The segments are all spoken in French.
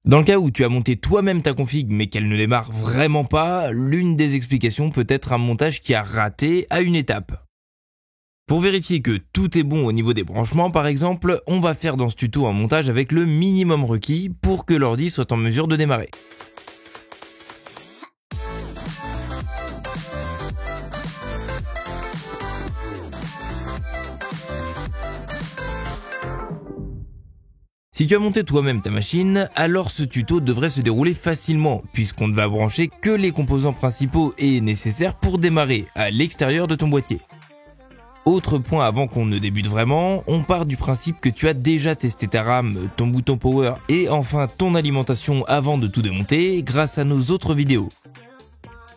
Dans le cas où tu as monté toi-même ta config mais qu'elle ne démarre vraiment pas, l'une des explications peut être un montage qui a raté à une étape. Pour vérifier que tout est bon au niveau des branchements par exemple, on va faire dans ce tuto un montage avec le minimum requis pour que l'ordi soit en mesure de démarrer. Si tu as monté toi-même ta machine, alors ce tuto devrait se dérouler facilement puisqu'on ne va brancher que les composants principaux et nécessaires pour démarrer à l'extérieur de ton boîtier. Autre point avant qu'on ne débute vraiment, on part du principe que tu as déjà testé ta RAM, ton bouton power et enfin ton alimentation avant de tout démonter grâce à nos autres vidéos.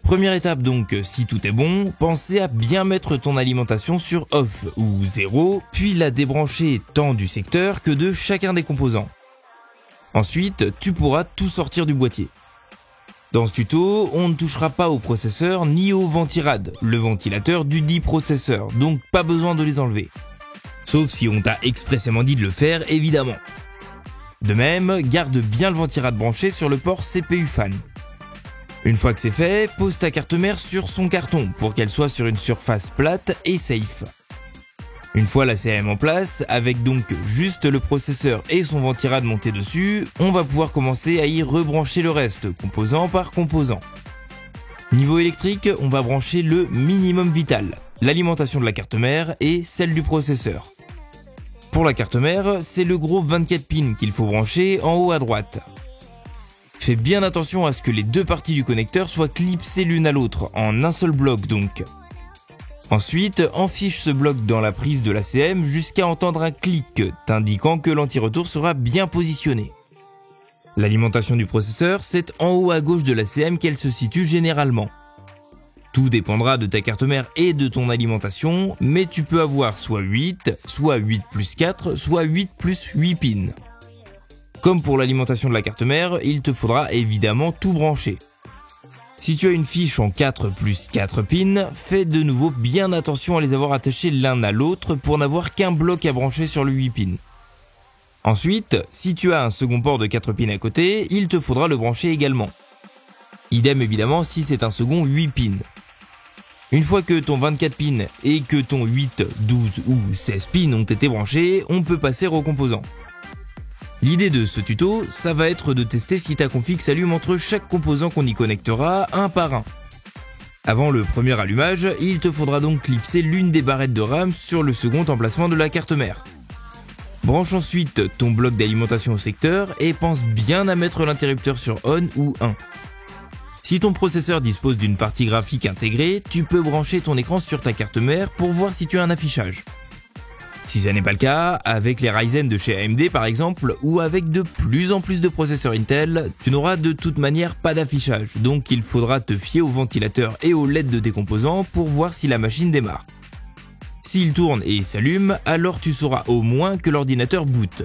Première étape donc, si tout est bon, pensez à bien mettre ton alimentation sur off ou 0, puis la débrancher tant du secteur que de chacun des composants. Ensuite, tu pourras tout sortir du boîtier. Dans ce tuto, on ne touchera pas au processeur ni au ventirad, le ventilateur du dit processeur, donc pas besoin de les enlever. Sauf si on t'a expressément dit de le faire, évidemment. De même, garde bien le ventirad branché sur le port CPU fan. Une fois que c'est fait, pose ta carte mère sur son carton pour qu'elle soit sur une surface plate et safe. Une fois la CM en place, avec donc juste le processeur et son ventirad monté dessus, on va pouvoir commencer à y rebrancher le reste, composant par composant. Niveau électrique, on va brancher le minimum vital, l'alimentation de la carte mère et celle du processeur. Pour la carte mère, c'est le gros 24 pins qu'il faut brancher en haut à droite. Fais bien attention à ce que les deux parties du connecteur soient clipsées l'une à l'autre, en un seul bloc donc. Ensuite, enfiche ce bloc dans la prise de la CM jusqu'à entendre un clic, t'indiquant que l'anti-retour sera bien positionné. L'alimentation du processeur, c'est en haut à gauche de la CM qu'elle se situe généralement. Tout dépendra de ta carte mère et de ton alimentation, mais tu peux avoir soit 8, soit 8 plus 4, soit 8 plus 8 pins. Comme pour l'alimentation de la carte mère, il te faudra évidemment tout brancher. Si tu as une fiche en 4 plus 4 pins, fais de nouveau bien attention à les avoir attachés l'un à l'autre pour n'avoir qu'un bloc à brancher sur le 8 pins. Ensuite, si tu as un second port de 4 pins à côté, il te faudra le brancher également. Idem évidemment si c'est un second 8 pins. Une fois que ton 24 pins et que ton 8, 12 ou 16 pins ont été branchés, on peut passer aux composants. L'idée de ce tuto, ça va être de tester si ta config s'allume entre chaque composant qu'on y connectera un par un. Avant le premier allumage, il te faudra donc clipser l'une des barrettes de RAM sur le second emplacement de la carte mère. Branche ensuite ton bloc d'alimentation au secteur et pense bien à mettre l'interrupteur sur on ou 1. Si ton processeur dispose d'une partie graphique intégrée, tu peux brancher ton écran sur ta carte mère pour voir si tu as un affichage. Si ça n'est pas le cas, avec les Ryzen de chez AMD par exemple, ou avec de plus en plus de processeurs Intel, tu n'auras de toute manière pas d'affichage, donc il faudra te fier au ventilateur et aux LED de tes composants pour voir si la machine démarre. S'il tourne et s'allume, alors tu sauras au moins que l'ordinateur boot.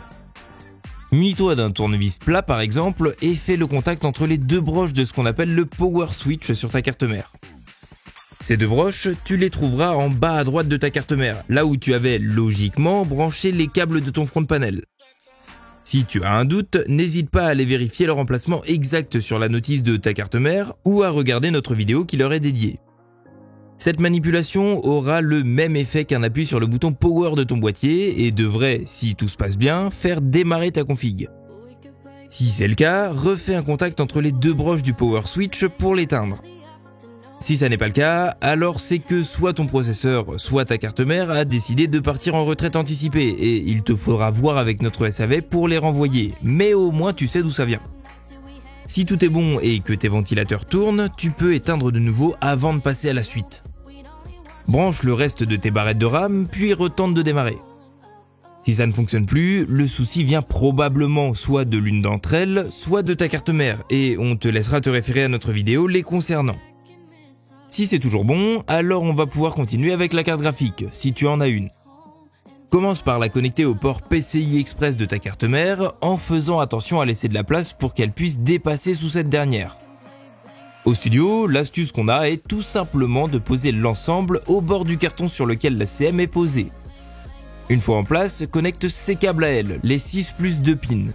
Munis-toi d'un tournevis plat par exemple et fais le contact entre les deux broches de ce qu'on appelle le power switch sur ta carte mère. Ces deux broches, tu les trouveras en bas à droite de ta carte mère, là où tu avais logiquement branché les câbles de ton front panel. Si tu as un doute, n'hésite pas à aller vérifier leur emplacement exact sur la notice de ta carte mère ou à regarder notre vidéo qui leur est dédiée. Cette manipulation aura le même effet qu'un appui sur le bouton power de ton boîtier et devrait, si tout se passe bien, faire démarrer ta config. Si c'est le cas, refais un contact entre les deux broches du power switch pour l'éteindre. Si ça n'est pas le cas, alors c'est que soit ton processeur, soit ta carte mère a décidé de partir en retraite anticipée et il te faudra voir avec notre SAV pour les renvoyer, mais au moins tu sais d'où ça vient. Si tout est bon et que tes ventilateurs tournent, tu peux éteindre de nouveau avant de passer à la suite. Branche le reste de tes barrettes de RAM, puis retente de démarrer. Si ça ne fonctionne plus, le souci vient probablement soit de l'une d'entre elles, soit de ta carte mère, et on te laissera te référer à notre vidéo les concernant. Si c'est toujours bon, alors on va pouvoir continuer avec la carte graphique, si tu en as une. Commence par la connecter au port PCI Express de ta carte mère, en faisant attention à laisser de la place pour qu'elle puisse dépasser sous cette dernière. Au studio, l'astuce qu'on a est tout simplement de poser l'ensemble au bord du carton sur lequel la CM est posée. Une fois en place, connecte ces câbles à elle, les 6 plus 2 pins.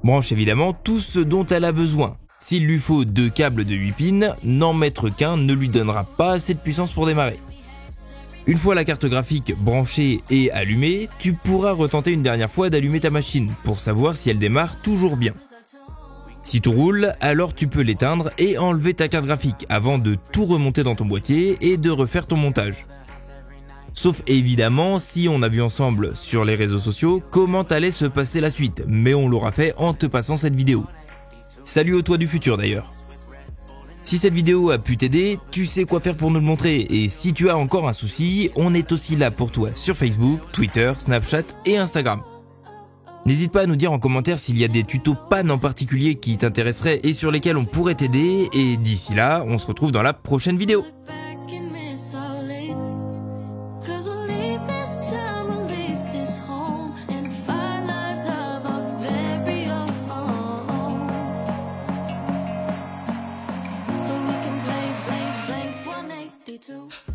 Branche évidemment tout ce dont elle a besoin. S'il lui faut 2 câbles de 8 pins, n'en mettre qu'un ne lui donnera pas assez de puissance pour démarrer. Une fois la carte graphique branchée et allumée, tu pourras retenter une dernière fois d'allumer ta machine pour savoir si elle démarre toujours bien. Si tout roule, alors tu peux l'éteindre et enlever ta carte graphique avant de tout remonter dans ton boîtier et de refaire ton montage. Sauf évidemment si on a vu ensemble sur les réseaux sociaux comment allait se passer la suite, mais on l'aura fait en te passant cette vidéo. Salut au toi du futur d'ailleurs. Si cette vidéo a pu t'aider, tu sais quoi faire pour nous le montrer, et si tu as encore un souci, on est aussi là pour toi sur Facebook, Twitter, Snapchat et Instagram. N'hésite pas à nous dire en commentaire s'il y a des tutos pannes en particulier qui t'intéresseraient et sur lesquels on pourrait t'aider, et d'ici là, on se retrouve dans la prochaine vidéo. Too.